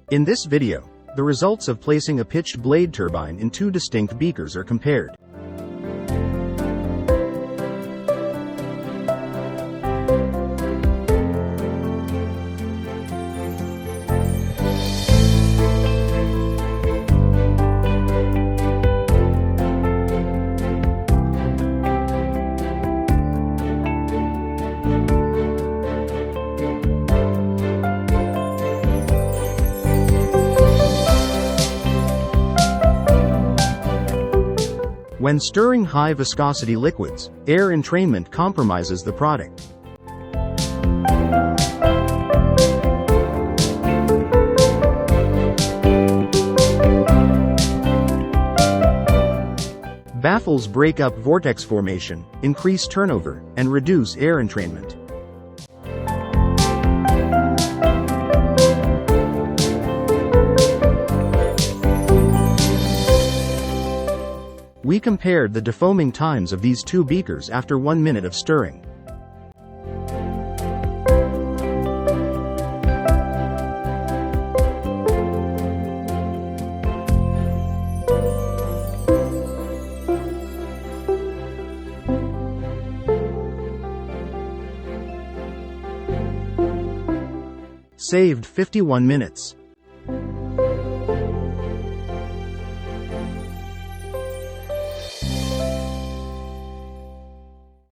In this video, the results of placing a pitched blade turbine in two distinct beakers are compared. When stirring high-viscosity liquids, air entrainment compromises the product. Baffles break up vortex formation, increase turnover, and reduce air entrainment. We compared the defoaming times of these two beakers after 1 minute of stirring. Saved 51 minutes.